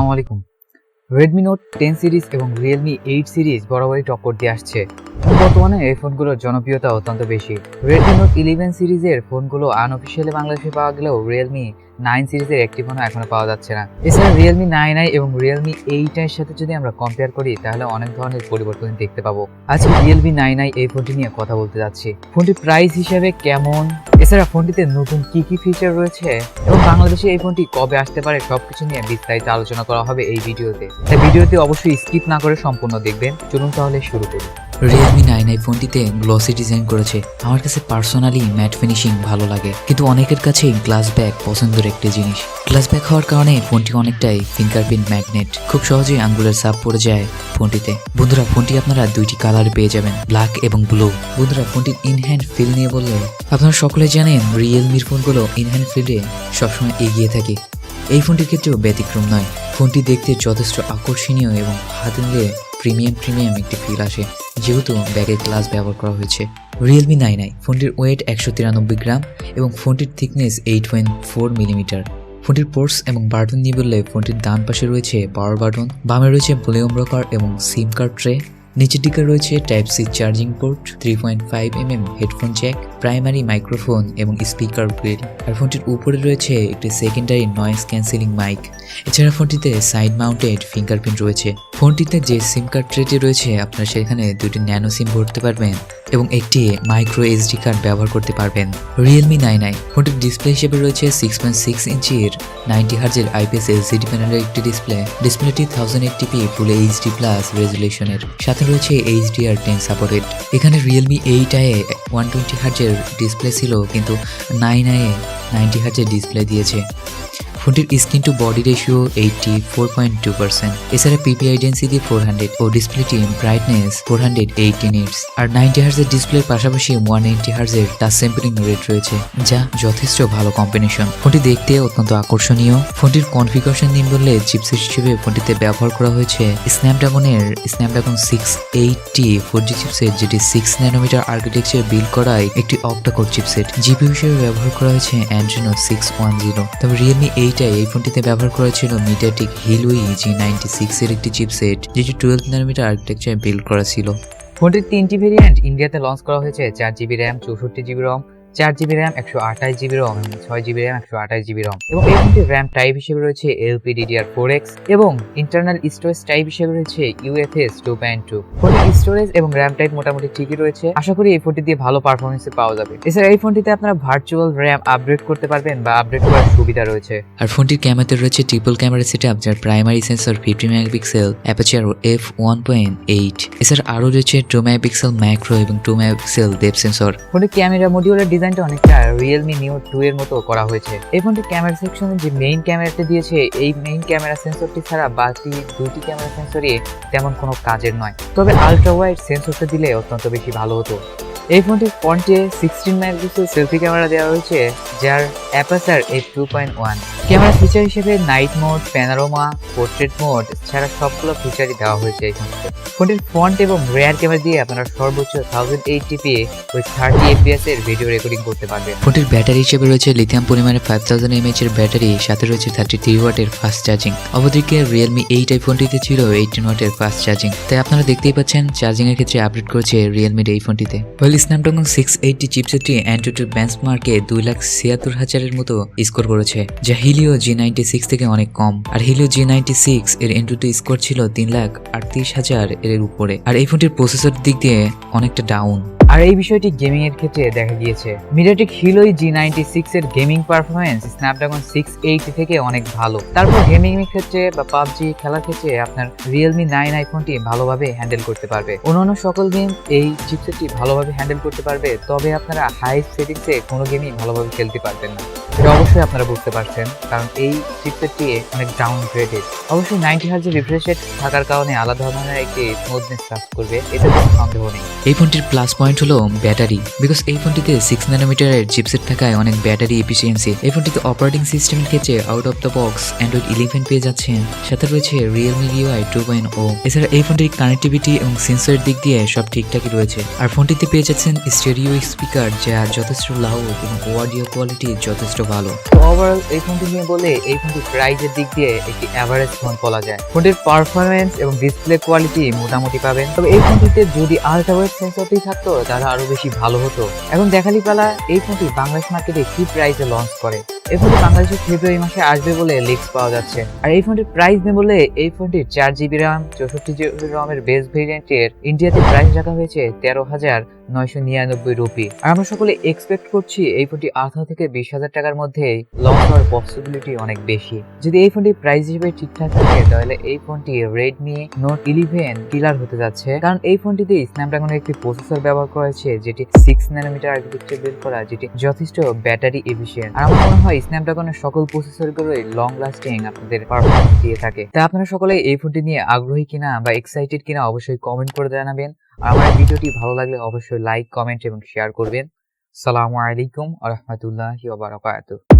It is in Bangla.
আসসালামু আলাইকুম। Redmi Note 10 সিরিজ এবং Realme 8 সিরিজ বরাবরই টক্কর দিয়ে আসছে। বর্তমানে এই ফোনগুলোর জনপ্রিয়তা অত্যন্ত বেশি। Redmi Note 11 সিরিজের ফোনগুলো আনঅফিসিয়ালি বাংলাদেশে পাওয়া গেলেও Realme 9 সিরিজের একটি ফোনও এখনো পাওয়া যাচ্ছে না। এছাড়া Realme 9i এবং Realme 8i এর সাথে যদি আমরা কম্পেয়ার করি তাহলে অনেক ধরনের পরিবর্তন দেখতে পাবো। আজকে Realme 9i এই ফোনটি নিয়ে কথা বলতে যাচ্ছি। ফোনটির প্রাইস হিসাবে কেমন, এছাড়া ফোনটিতে নতুন কি কি ফিচার রয়েছে এবং বাংলাদেশে এই ফোনটি কবে আসতে পারে সবকিছু নিয়ে বিস্তারিত আলোচনা করা হবে এই ভিডিওতে। তাই ভিডিওটি অবশ্যই স্কিপ না করে সম্পূর্ণ দেখবেন। চলুন তাহলে শুরু করি। Realme 9i ফোনটিতে গ্লসি ডিজাইন করেছে। আমার কাছে পার্সোনালি ম্যাট ফিনিশিং ভালো লাগে, কিন্তু অনেকের কাছে গ্লাস ব্যাক পছন্দের একটি জিনিস। গ্লাস ব্যাক হওয়ার কারণে ফোনটি অনেকটাই ফিঙ্গারপ্রিন্ট ম্যাগনেট, খুব সহজেই আঙ্গুলের ছাপ পড়ে যায় ফোনটিতে। বন্ধুরা, ফোনটি আপনারা দুইটি কালার পেয়ে যাবেন, ব্ল্যাক এবং ব্লু। বন্ধুরা, ফোনটির ইনহ্যান্ড ফিল নিয়ে বললে আপনারা সকলে জানেন রিয়েলমির ফোনগুলো ইনহ্যান্ড ফিল্ডে সবসময় এগিয়ে থাকে। এই ফোনটির ক্ষেত্রেও ব্যতিক্রম নয়। ফোনটি দেখতে যথেষ্ট আকর্ষণীয় এবং হাতে নিলে প্রিমিয়াম একটি ফিল আসে, যেহেতু ব্যাগের গ্লাস ব্যবহার করা হয়েছে। Realme 9i ফোনটির ওয়েট 193 গ্রাম এবং ফোনটির থিকনেস 8.4 মিলিমিটার। ফোনটির পোর্টস এবং বাটন নিয়ে বললে ফোনটির ডান পাশে রয়েছে পাওয়ার বাটন, বামে রয়েছে ভলিউম রকার এবং সিম কার্ড ট্রে, নিচের দিকে রয়েছে type C charging port, 3.5mm headphone jack, primary microphone এবং স্পিকার গ্রিল। আর ফোনটির উপরে রয়েছে একটি সেকেন্ডারি নয়েজ ক্যান্সেলিং মাইক। এছাড়া ফোনটিতে সাইড মাউন্টেড ফিঙ্গারপ্রিন্ট রয়েছে। ফোনটিতে যে সিম কার্ড ট্রেটি রয়েছে আপনারা সেখানে দুটি ন্যানো সিম ভরতে পারবেন এবং একটি মাইক্রো এসডি কার্ড ব্যবহার করতে পারবেন। Realme 9i ফোনটির ডিসপ্লে হিসেবে রয়েছে 6.6 ইঞ্চির 90Hz IPS LCD প্যানেলের একটি ডিসপ্লেটি 1080p ফুল HD প্লাস রেজুলেশনের সাথে রয়েছে HDR10 সাপোর্টেড। এখানে Realme 8i 120Hz ডিসপ্লে ছিল, কিন্তু 9i 90Hz ডিসপ্লে দিয়েছে। ফোনটির স্ক্রিন টু বডি রেশিও 84.2%। এছাড়া PPI ডেন্সিটি 400 ও ডিসপ্লেটি ব্রাইটনেস 480 নিটস। আর 90Hz ডিসপ্লের পাশাপাশি 180Hz টাচ স্যাম্পলিং রেট রয়েছে, যা যথেষ্ট ভালো কম্বিনেশন। ফোনটি দেখতে অত্যন্ত আকর্ষণীয়। ফোনটির কনফিগারেশন নিয়ে বললে চিপসেট হিসেবে ফোনটিতে ব্যবহার করা হয়েছে স্ন্যাপড্রাগন 680 4G চিপসেট, যেটি 6 ন্যানোমিটার আর্কিটেকচার বিল্ড করায় একটি octa-core চিপসেট। জিপিইউ হিসেবে ব্যবহার করা হয়েছে Adreno 610। তবে Realme 8i এই ফোনটিতে ব্যবহার করা ছিল মিডিয়াটেক Helio G96 এর একটি চিপসেট, যেটি 12 ন্যানোমিটার আর্কিটেকচার বিল্ড করা ছিল। ফোনটির তিনটি ভেরিয়েন্ট ইন্ডিয়াতে লঞ্চ করা হয়েছে: 4GB RAM, 64GB ROM, 4GB RAM 128GB ROM এবং 6GB RAM 128GB ROM। এবং এই ফোনটির RAM টাইপ হিসেবে রয়েছে LPDDR4X এবং ইন্টারনাল স্টোরেজ টাইপ হিসেবে রয়েছে UFS 2.2। ফোনটির স্টোরেজ এবং RAM টাইপ মোটামুটি ঠিকই রয়েছে। আশা করি এই ফোনটি দিয়ে ভালো পারফরমেন্স পাওয়া যাবে। এছাড়া এই ফোনটিতে আপনারা ভার্চুয়াল RAM আপগ্রেড করতে পারবেন বা আপডেট করার সুবিধা রয়েছে। আর ফোনটির ক্যামেরাতে রয়েছে ট্রিপল ক্যামেরা সেটআপ, যার primary sensor 50 megapixel, aperture f1.8। এছাড়া আরও রয়েছে 2 মেগাপিক্সেল ম্যাক্রো এবং 2 মেগাপিক্সেল ডেপথ সেন্সর। ফোনটির ক্যামেরা মডিউলের ডিজাইনটা অনেকটা Realme Neo 2 এর মতো করা হয়েছে। এই ফোনটির ক্যামেরা সেকশনে যে মেইন ক্যামেরাটি দিয়েছে, এই মেইন ক্যামেরা সেন্সরটি ছাড়া বাকি দুইটি ক্যামেরা সেন্সরই তেমন কোনো কাজের নয়। তবে আলট্রা ওয়াইড সেন্সরটা দিলে অত্যন্ত বেশি ভালো হতো। এই ফোনটির ফ্রন্টে 16 মেগাপিক্সেল সেলফি ক্যামেরা দেওয়া হয়েছে, যার অ্যাপারচার f2.1। ক্যামেরা ফিচার হিসেবে night mode, panorama, portrait mode ছাড়া সবগুলো ফিচারই দেওয়া হয়েছে এই ফোনটিতে। ফোনটির ফ্রন্ট এবং রেয়ার ক্যামেরা দিয়ে আপনারা সর্বোচ্চ 1080p ওই 30 fps এর ভিডিও রেকর্ডিং করতে পারবেন। ফোনটির ব্যাটারি হিসেবে রয়েছে লিথিয়াম পলিমারের 5000 mAh এর ব্যাটারি, সাথে রয়েছে 33 ওয়াটের ফাস্ট চার্জিং। অপরদিকে Realme 8i ফোনটিতে ছিল 18 ওয়াটের ফাস্ট চার্জিং। তাই আপনারা দেখতেই পাচ্ছেন চার্জিং এর ক্ষেত্রে আপডেট করেছে Realme এই ফোনটিতে। Snapdragon 680 চিপসেটটি অ্যান্ড্রয়েড বেঞ্চমার্কে 2,76,000 এর মতো স্কোর করেছে, যা Helio G96 থেকে অনেক কম। আর Helio G96 এর অ্যান্ড্রয়েড স্কোর ছিল 3,38,000 এর উপরে। আর এই ফোনটির প্রসেসর দিক দিয়ে অনেকটা ডাউন। আর এই বিষয়টি গেমিং এর ক্ষেত্রে দেখা গিয়েছে। মিডিয়াটেক Helio G96 এর গেমিং পারফরমেন্স Snapdragon 680 থেকে অনেক ভালো। তারপর গেমিং এর ক্ষেত্রে বা পাবজি খেলার ক্ষেত্রে আপনার Realme 9i ফোনটি ভালোভাবে হ্যান্ডেল করতে পারবে। অন্যান্য সকল গেম এই চিপসেটটি ভালোভাবে হ্যান্ডেল করতে পারবে, তবে আপনারা হাই সেটিংসে কোনো গেমই ভালোভাবে খেলতে পারবেন না। এটা অবশ্যই আপনারা বুঝতে পারছেন, কারণ এই চিপসেটটি অনেক ডাউন গ্রেডেড। অবশ্যই 90Hz রিফ্রেশ রেট থাকার কারণে আলাদা ধরনের একটি স্মুথনেস কাজ করবে, এতে কোনো সন্দেহ নেই। এই ফোনটির প্লাস পয়েন্ট হলো ব্যাটারি, বিকজ এই ফোনটিতে 6 ন্যানোমিটারের চিপসেট থাকায় অনেক ব্যাটারি এফিসিয়েন্সি। এই ফোনটিতে অপারেটিং সিস্টেমের ক্ষেত্রে out of the box Android 11 পেয়ে যাচ্ছেন, সাথে রয়েছে Realme UI 2.0। এছাড়া এই ফোনটির কানেক্টিভিটি এবং সেন্সরের দিক দিয়ে সব ঠিকঠাকই রয়েছে। আর ফোনটিতে পেয়ে যাচ্ছেন স্টেরিও স্পিকার, যা যথেষ্ট লাউড এবং অডিও কোয়ালিটি যথেষ্ট ভালো। ওভারঅল এই ফোনটি নিয়ে বলে এই ফোনটি প্রাইসের দিক দিয়ে একটি অ্যাভারেজ ফোন বলা যায়। ফোনটির পারফরমেন্স এবং ডিসপ্লে কোয়ালিটি মোটামুটি পাবেন, তবে এই ফোনটিতে যদি আলট্রা ওয়াইড সেন্সরটি থাকতো তাহলে আরো বেশি ভালো হতো। এখন দেখালি পালা এই ফোনটি বাংলাদেশ মার্কেটে কি প্রাইসে লঞ্চ করে। এই ফোনটি বাংলাদেশে ফেব্রুয়ারি মাসে আসবে বলে লিক্স পাওয়া যাচ্ছে। আর এই ফোনটির প্রাইস নেই বলে এই ফোনটির 4GB RAM 64GB ROM এর বেস ভেরিয়েন্টের ইন্ডিয়াতে প্রাইস রাখা হয়েছে 13,999 রুপি। আর আমরা সকলে এক্সপেক্ট করছি এই ফোনটি 18 থেকে 20,000 টাকার মধ্যে লঞ্চ হওয়ার পসিবিলিটি অনেক বেশি। যদি এই ফোনটি প্রাইস হিসেবে ঠিকঠাক থাকে তাহলে এই ফোনটি Redmi Note 11 কিলার হতে যাচ্ছে, কারণ এই ফোনটিতে স্ন্যাপড্রাগনের একটি প্রসেসর ব্যবহার করা হয়েছে যেটি 6 ন্যানোমিটার আর্কিটেকচার বিল্ড করা, যেটি যথেষ্ট ব্যাটারি এফিশিয়েন্ট। আর আমার মনে হয় স্ন্যাপড্রাগনের সকল প্রসেসরগুলোই লং লাস্টিং আপনাদের পারফরমেন্স দিয়ে থাকে। তাই আপনারা সকলে এই ফোনটি নিয়ে আগ্রহী কিনা বা এক্সাইটেড কিনা অবশ্যই কমেন্ট করে জানাবেন। আর আমার ভিডিওটি ভালো লাগলে অবশ্যই লাইক, কমেন্ট এবং শেয়ার করবেন। আসসালামু আলাইকুম ওয়া রাহমাতুল্লাহি ওয়া বারাকাতুহু।